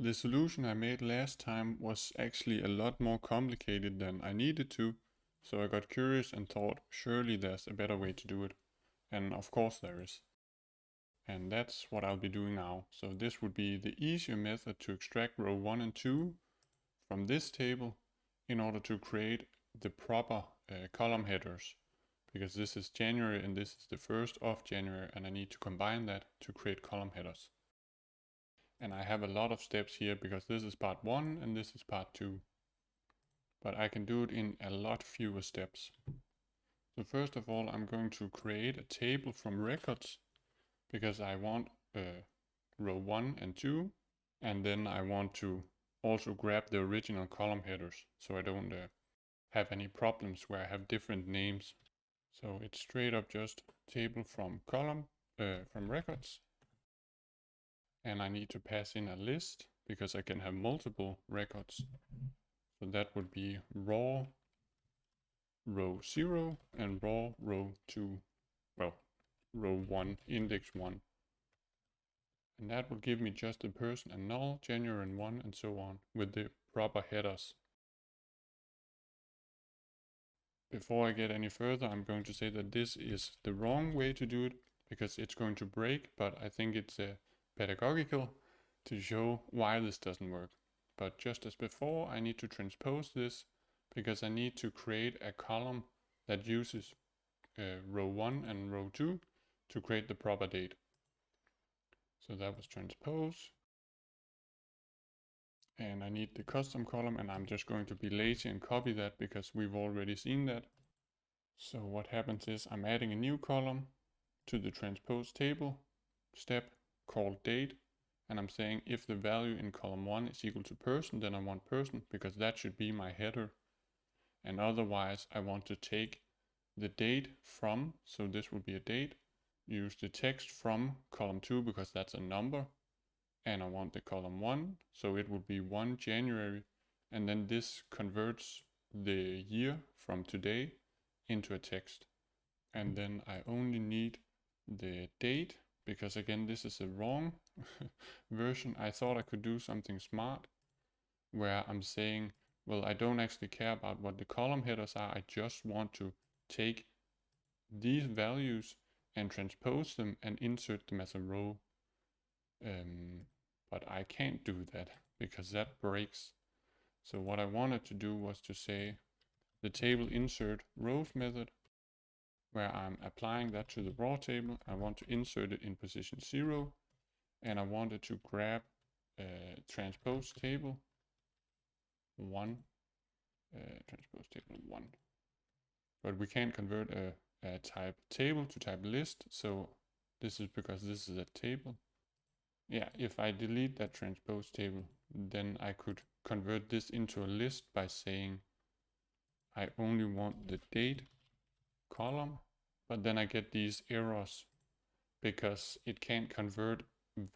The solution I made last time was actually a lot more complicated than I needed to, so I got curious and thought surely there's a better way to do it. And of course there is. And that's what I'll be doing now. So this would be the easier method to extract row 1 and 2 from this table in order to create the proper column headers. Because this is January and this is the 1st of January, and I need to combine that to create column headers. And I have a lot of steps here because this is part 1 and this is part 2. But I can do it in a lot fewer steps. So first of all, I'm going to create a table from records because I want row 1 and 2, and then I want to also grab the original column headers so I don't have any problems where I have different names. So it's straight up just table from from records, and I need to pass in a list because I can have multiple records. So that would be raw row 0 and raw row 2, well, row 1, index 1. And that will give me just the person and null, January and 1, and so on with the proper headers. Before I get any further, I'm going to say that this is the wrong way to do it because it's going to break, but I think it's pedagogical to show why this doesn't work. But just as before, I need to transpose this because I need to create a column that uses row 1 and row 2 to create the proper date. So that was transpose. And I need the custom column, and I'm just going to be lazy and copy that because we've already seen that. So what happens is I'm adding a new column to the transpose table step called date, and I'm saying if the value in column 1 is equal to person, then I want person because that should be my header. And otherwise I want to take the date from, so this will be a date, use the text from column 2 because that's a number, and I want the column 1, so it would be 1 January, and then this converts the year from today into a text. And then I only need the date because again this is a wrong version. I thought I could do something smart where I'm saying, well, I don't actually care about what the column headers are, I just want to take these values and transpose them and insert them as a row. But I can't do that because that breaks. So what I wanted to do was to say the table insert rows method, where I'm applying that to the raw table. I want to insert it in position 0, and I wanted to grab transpose table 1, transpose table 1. But we can't convert a type table to type list, so this is because this is a table. Yeah, if I delete that transpose table, then I could convert this into a list by saying I only want the date column, but then I get these errors because it can't convert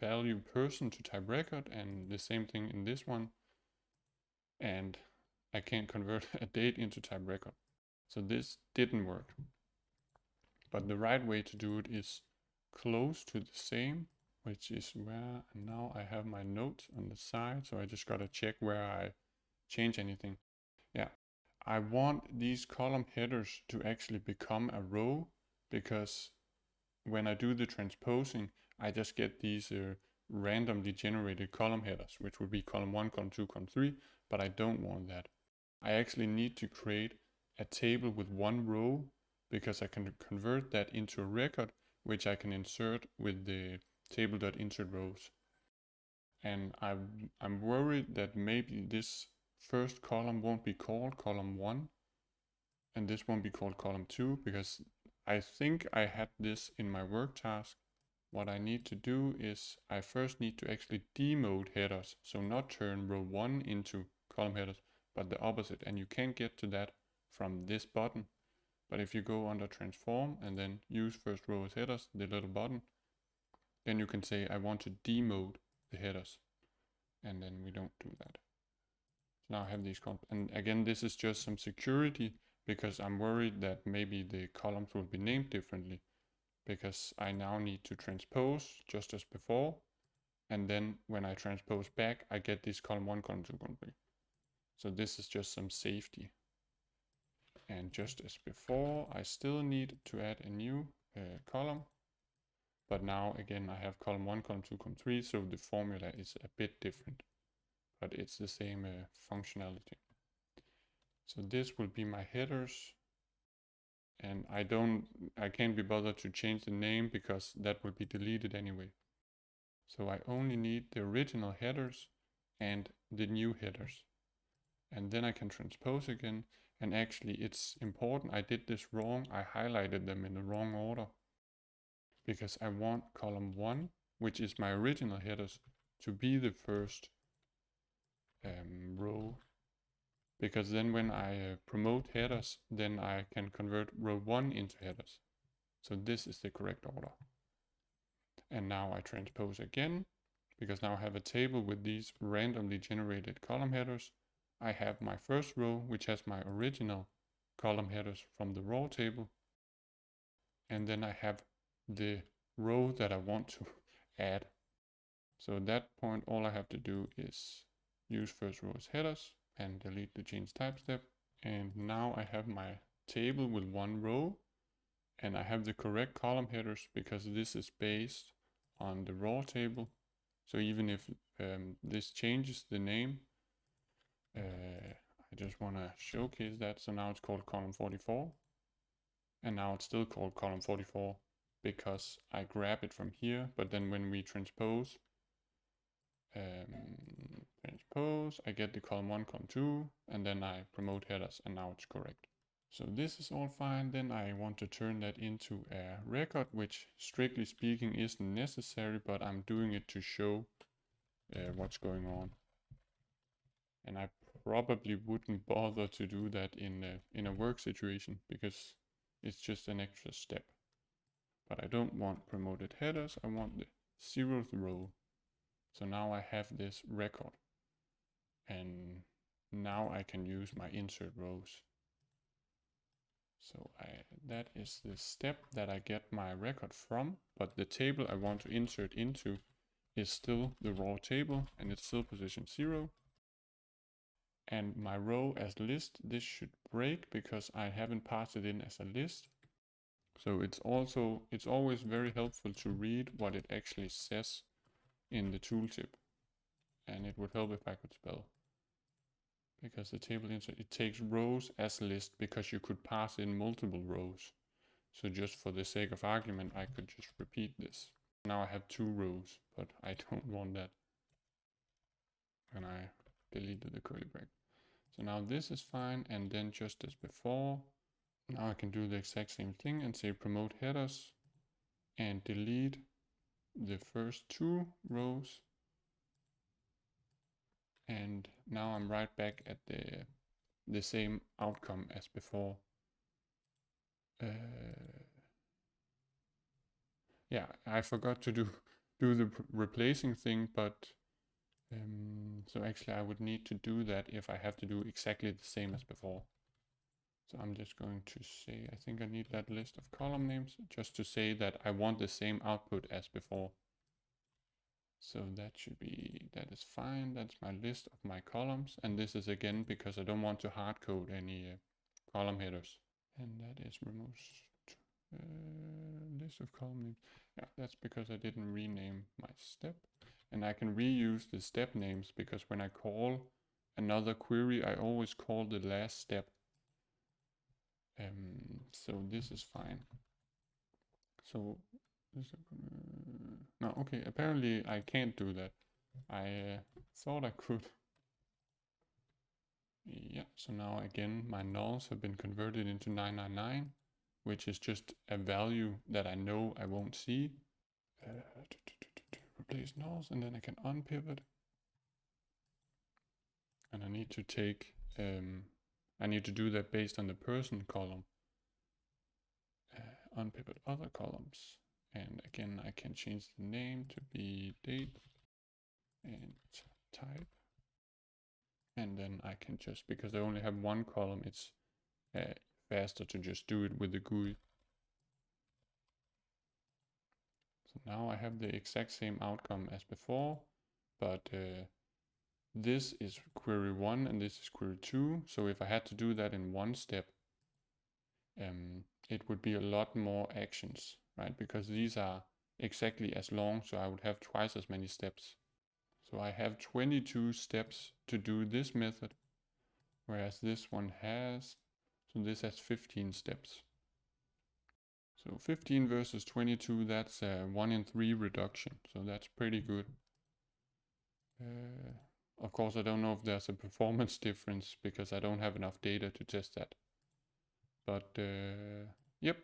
value person to type record, and the same thing in this one, and I can't convert a date into type record. So this didn't work. But the right way to do it is close to the same, which is where now I have my notes on the side, so I just gotta check where I change anything. Yeah, I want these column headers to actually become a row because when I do the transposing, I just get these randomly generated column headers, which would be column 1, column 2, column 3, but I don't want that. I actually need to create a table with one row because I can convert that into a record, which I can insert with the table.InsertRows. And I'm worried that maybe this first column won't be called column 1, and this won't be called column 2, because I think I had this in my work task. What I need to do is I first need to actually demote headers, so not turn row 1 into column headers, but the opposite, and you can't get to that from this button. But if you go under transform and then use first row as headers, the little button, then you can say I want to demote the headers, and then we don't do that. So now I have these columns, and again this is just some security because I'm worried that maybe the columns will be named differently, because I now need to transpose just as before, And then when I transpose back, I get this column 1, column 2, column 3. So this is just some safety. And just as before, I still need to add a new column. But now again, I have column 1, column 2, column 3, so the formula is a bit different. But it's the same functionality. So this will be my headers. And I can't be bothered to change the name because that will be deleted anyway. So I only need the original headers and the new headers. And then I can transpose again. And actually it's important, I did this wrong. I highlighted them in the wrong order because I want column 1, which is my original headers, to be the first row. Because then when I promote headers, then I can convert row 1 into headers. So this is the correct order. And now I transpose again, because now I have a table with these randomly generated column headers. I have my first row, which has my original column headers from the raw table. And then I have the row that I want to add. So at that point, all I have to do is use first row as headers and delete the change type step. And now I have my table with 1 row, and I have the correct column headers because this is based on the raw table. So even if this changes the name, I just want to showcase that. So now it's called column 44, and now it's still called column 44 because I grab it from here. But then when we transpose, I get the column 1, column 2, and then I promote headers, and now it's correct. So this is all fine. Then I want to turn that into a record, which strictly speaking isn't necessary, but I'm doing it to show what's going on. And I probably wouldn't bother to do that in a work situation because it's just an extra step. But I don't want promoted headers, I want the 0th row. So now I have this record. And now I can use my insert rows. So that is the step that I get my record from, but the table I want to insert into is still the raw table, and it's still position 0. And my row as list, this should break because I haven't passed it in as a list. So it's always very helpful to read what it actually says in the tooltip. And it would help if I could spell. Because the table insert, it takes rows as list because you could pass in multiple rows. So just for the sake of argument, I could just repeat this. Now I have 2 rows, but I don't want that. And I deleted the curly bracket. So now this is fine, and then just as before, now I can do the exact same thing and say promote headers and delete the first 2 rows. And now I'm right back at the same outcome as before. Yeah, I forgot to do the replacing thing, but so actually I would need to do that if I have to do exactly the same as before. So I'm just going to say, I think I need that list of column names just to say that I want the same output as before. So that is fine. That's my list of my columns. And this is again because I don't want to hard code any column headers. And that is removes list of column names. Yeah, that's because I didn't rename my step. And I can reuse the step names because when I call another query, I always call the last step. So this is fine. So no, okay, apparently I can't do that. I thought I could. Yeah, so now again my nulls have been converted into 999, which is just a value that I know I won't see. Replace nulls, and then I can unpivot. And I need to take, I need to do that based on the person column. Unpivot other columns. And again, I can change the name to be date and type. And then I can just, because I only have 1 column, it's faster to just do it with the GUI. So now I have the exact same outcome as before, but this is query 1 and this is query 2. So if I had to do that in one step, it would be a lot more actions, right? Because these are exactly as long, so I would have twice as many steps. So I have 22 steps to do this method, whereas this one has, so this has 15 steps. So 15 versus 22, that's a 1 in 3 reduction, so that's pretty good. Of course, I don't know if there's a performance difference because I don't have enough data to test that. But yep,